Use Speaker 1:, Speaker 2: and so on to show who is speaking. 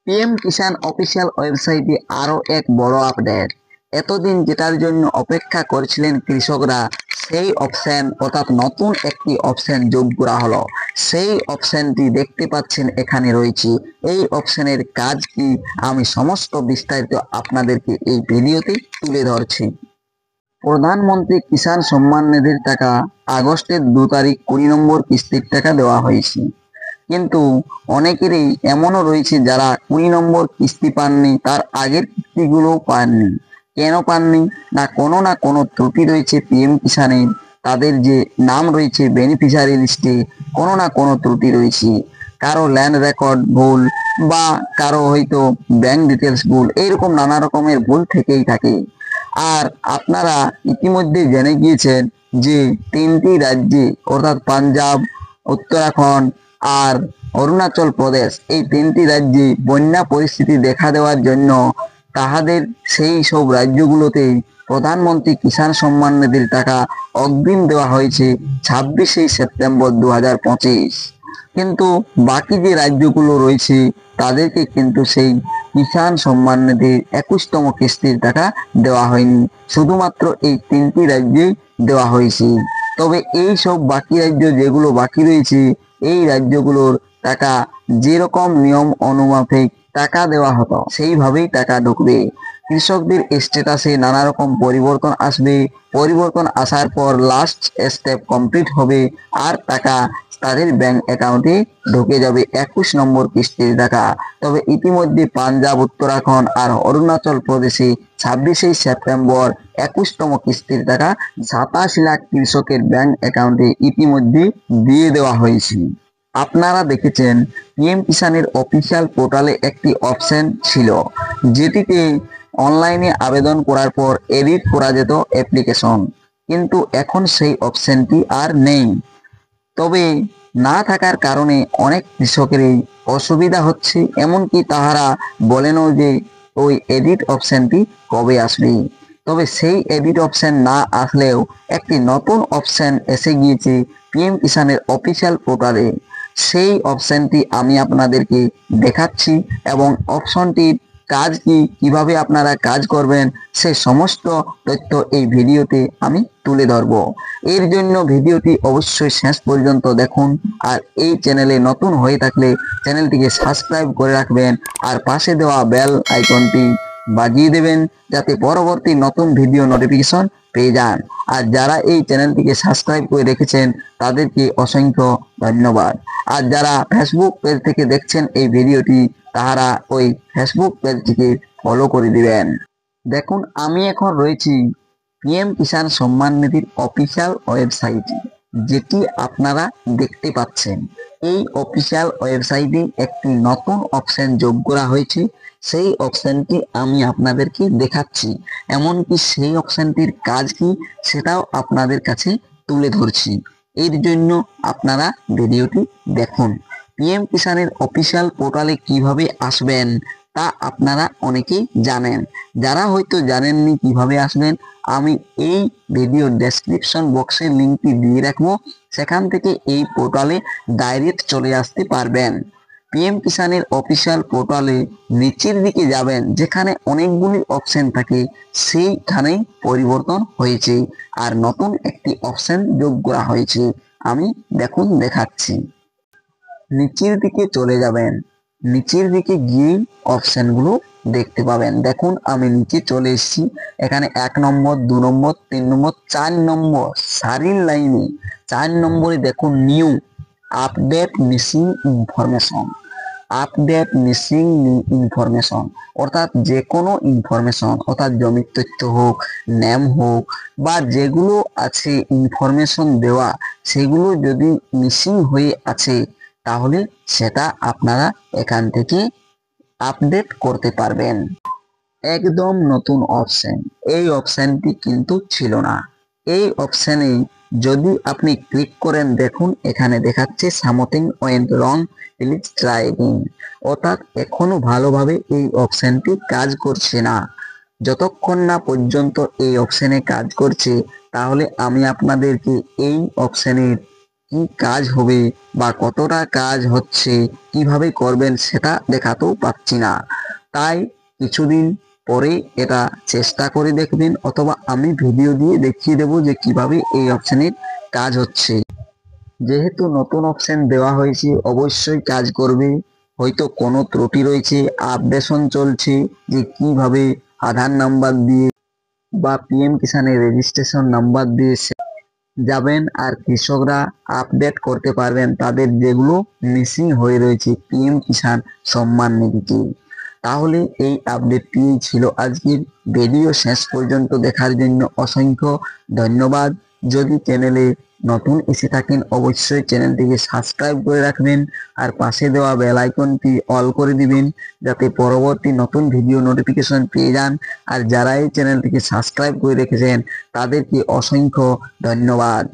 Speaker 1: PM কিষাণ official ওয়েবসাইটে আরও এক বড় আপডেট। এতদিন যেটার জন্য অপেক্ষা করছিলেন কৃষকরা, সেই অপশন অর্থাৎ নতুন একটি অপশন যোগ করা হলো। সেই অপশনটি দেখতে পাচ্ছেন এখানে রয়েছে। এই অপশনের কাজ কি, আমি সমস্ত বিস্তারিত আপনাদেরকে এই ভিডিওতে তুলে ধরছি। প্রধানমন্ত্রী কিষাণ সম্মান নিধির টাকা আগস্টের 2 তারিখ 20 নম্বর কিস্তির টাকা দেওয়া হয়েছে। কিন্তু অনেকেরই এমনও রয়েছে যারা 20 নম্বর কিস্তি পাননি, তার আগের কিস্তিগুলোও পাননি। কেন পাননি? না কোনো ত্রুটি রয়েছে পিএম কিষাণের, তাদের যে নাম রয়েছে বেনিফিশিয়ারি লিস্টে কোনো না কোনো ত্রুটি রয়েছে। কারো ল্যান্ড রেকর্ড ভুল, বা কারো হয়তো ব্যাংক ডিটেলস ভুল, এইরকম নানা রকমের ভুল থেকেই থাকে। আর আপনারা ইতিমধ্যে জেনে গিয়েছেন যে 3টি রাজ্যে অর্থাৎ পাঞ্জাব, উত্তরাখণ্ড আর অরুণাচল প্রদেশ, এই 3টি রাজ্যে বন্যা পরিস্থিতি দেখা দেওয়ার জন্য তাহাদের সেই সব রাজ্যগুলোতে প্রধানমন্ত্রী কিষাণ সম্মান নিধির টাকা অগ্রিম দেওয়া হয়েছে 26শে সেপ্টেম্বর 2025। কিন্তু বাকি যে রাজ্যগুলো রয়েছে তাদেরকে কিন্তু সেই কিষাণ সম্মান নিধির 21তম কিস্তির টাকা দেওয়া হয়নি। শুধুমাত্র এই 3টি রাজ্যেই দেওয়া হয়েছে। তবে এই সব বাকি রাজ্য যেগুলো বাকি রয়েছে, এই রাজ্যগুলোর টাকা যেরকম নিয়ম অনুমাফিক টাকা দেওয়া হতো সেইভাবেই টাকা ঢুকবে। কৃষকদের স্ট্যাটাসে নানা রকম পরিবর্তন আসবে। পরিবর্তন আসার পর লাস্ট স্টেপ কমপ্লিট হবে, আর টাকা তাদের ব্যাংক অ্যাকাউন্টে ঢুকে যাবে 21 নম্বর কিস্তির টাকা। তবে ইতিমধ্যে পাঞ্জাব, উত্তরাখণ্ড আর অরুণাচল প্রদেশে 26শে সেপ্টেম্বর 21তম কিস্তির টাকা 27 লাখ কৃষকের ব্যাংক অ্যাকাউন্টে ইতিমধ্যে দিয়ে দেওয়া হয়েছে। আপনারা দেখেছেন পিএম কিষাণের অফিসিয়াল পোর্টালে একটি অপশন ছিল, যেটিতে অনলাইনে আবেদন করার পর এডিট করা যেত অ্যাপ্লিকেশন, কিন্তু এখন সেই অপশনটি আর নেই। তবে না থাকার কারণে অনেক কৃষকেরই অসুবিধা হচ্ছে, এমনকি তাহারা বলেনও যে ওই এডিট অপশনটি কবে আসবে। তবে সেই এডিট অপশন না আসলেও একটি নতুন অপশন এসে গিয়েছে পিএম কিষাণের অফিসিয়াল পোর্টালে। সেই অপশনটি আমি আপনাদেরকে দেখাচ্ছি, এবং অপশনটির কাজ কি, কিভাবে আপনারা কাজ করবেন, সে সমস্ত তথ্য এই ভিডিওতে আমি তুলে ধরব। এর জন্য ভিডিওটি অবশ্যই শেষ পর্যন্ত দেখুন, আর এই চ্যানেলে নতুন হয়ে থাকলে চ্যানেলটিকে সাবস্ক্রাইব করে রাখবেন, আর পাশে দেওয়া বেল আইকনটি বাজিয়ে দেবেন যাতে পরবর্তী নতুন ভিডিও নোটিফিকেশন পেয়ে যান। আর যারা এই চ্যানেলটিকে সাবস্ক্রাইব করে রেখেছেন তাদেরকে অসংখ্য ধন্যবাদ। আর যারা ফেসবুক পেজ থেকে দেখছেন এই ভিডিওটি, তারা ওই ফেসবুক পেজটিকে ফলো করে দিবেন। দেখুন, আমি এখন রয়েছি পিএম কিষাণ সম্মান নিধির অফিসিয়াল ওয়েবসাইটে, যেটি আপনারা দেখতে পাচ্ছেন। এই অফিসিয়াল ওয়েবসাইটে একটি নতুন অপশন যোগ করা হয়েছে। সেই অপশনটি আমি আপনাদেরকে দেখাচ্ছি, এমনকি সেই অপশনটির কাজ কি সেটাও আপনাদের কাছে তুলে ধরছি। এর জন্য আপনারা ভিডিওটি দেখুন। পিএম কিষাণের অফিসিয়াল পোর্টালে কিভাবে আসবেন তা আপনারা অনেকেই জানেন। যারা হয়তো জানেননি কিভাবে আসবেন, আমি এই ভিডিও ডেসক্রিপশন বক্সের লিঙ্কটি দিয়ে রাখবো, সেখান থেকে এই পোর্টালে ডাইরেক্ট চলে আসতে পারবেন। পিএম কিষাণের অফিসিয়াল পোর্টালে নিচের দিকে যাবেন, যেখানে অনেকগুলি অপশন থাকে, সেইখানেই পরিবর্তন হয়েছে আর নতুন একটি অপশন যোগ করা হয়েছে। আমি দেখুন দেখাচ্ছি। নিচের দিকে চলে যাবেন, নিচের দিকে গিয়ে অপশনগুলো দেখতে পাবেন। দেখুন, আমি নিচে চলে এসেছি। এখানে 1 নম্বর, 2 নম্বর, 3 নম্বর, 4 নম্বর সারির লাইনে 4 নম্বরে দেখুন new update missing information. Update missing information অর্থাৎ যে কোনো ইনফরমেশন, অর্থাৎ জমির তথ্য হোক, নেম হোক, বা যেগুলো আছে ইনফরমেশন দেওয়া, সেগুলো যদি মিসিং হয়ে আছে তাহলে সেটা আপনারা এখান থেকে আপডেট করতে পারবেন। একদম নতুন অপশন। এই অপশনটি কিন্তু ছিল না। এই অপশনে যদি আপনি ক্লিক করেন, দেখুন এখানে দেখাচ্ছে something went wrong, please try again. অর্থাৎ এখনো ভালোভাবে এই অপশনটি কাজ করছে না। যতক্ষণ না পর্যন্ত এই অপশনে কাজ করছে, তাহলে আমি আপনাদেরকে এই অপশনের কি কাজ হবে বা কতটা কাজ হচ্ছে, কিভাবে করবেন সেটা দেখাতেও পাচ্ছি না। তাই কিছুদিন পরে এটা চেষ্টা করে দেখবেন, অথবা আমি ভিডিও দিয়ে দেখিয়ে দেবো যে কিভাবে এই অপশনের কাজ হচ্ছে। যেহেতু নতুন অপশন দেওয়া হয়েছে অবশ্যই কাজ করবে। হয়তো কোনো ত্রুটি রয়েছে, আপডেশন চলছে, যে কিভাবে আধার নাম্বার দিয়ে বা পিএম কিষানের রেজিস্ট্রেশন নাম্বার দিয়ে যাবেন আর কৃষকরা আপডেট করতে পারবেন তাদের যেগুলো মিসিং হয়ে রয়েছে পিএম কিষান সম্মান নিধিতে। তাহলে এই আপডেটটি ছিল আজকের ভিডিও। শেষ পর্যন্ত দেখার জন্য অসংখ্য ধন্যবাদ। যদি চ্যানেলে নতুন এসে থাকেন অবশ্যই চ্যানেলটিকে সাবস্ক্রাইব করে রাখবেন আর পাশে দেওয়া বেল আইকনটি অল করে দিবেন, যাতে পরবর্তী নতুন ভিডিও নোটিফিকেশন পেয়ে যান। আর যারা এই চ্যানেলটিকে সাবস্ক্রাইব করে রেখেছেন তাদেরকে অসংখ্য ধন্যবাদ।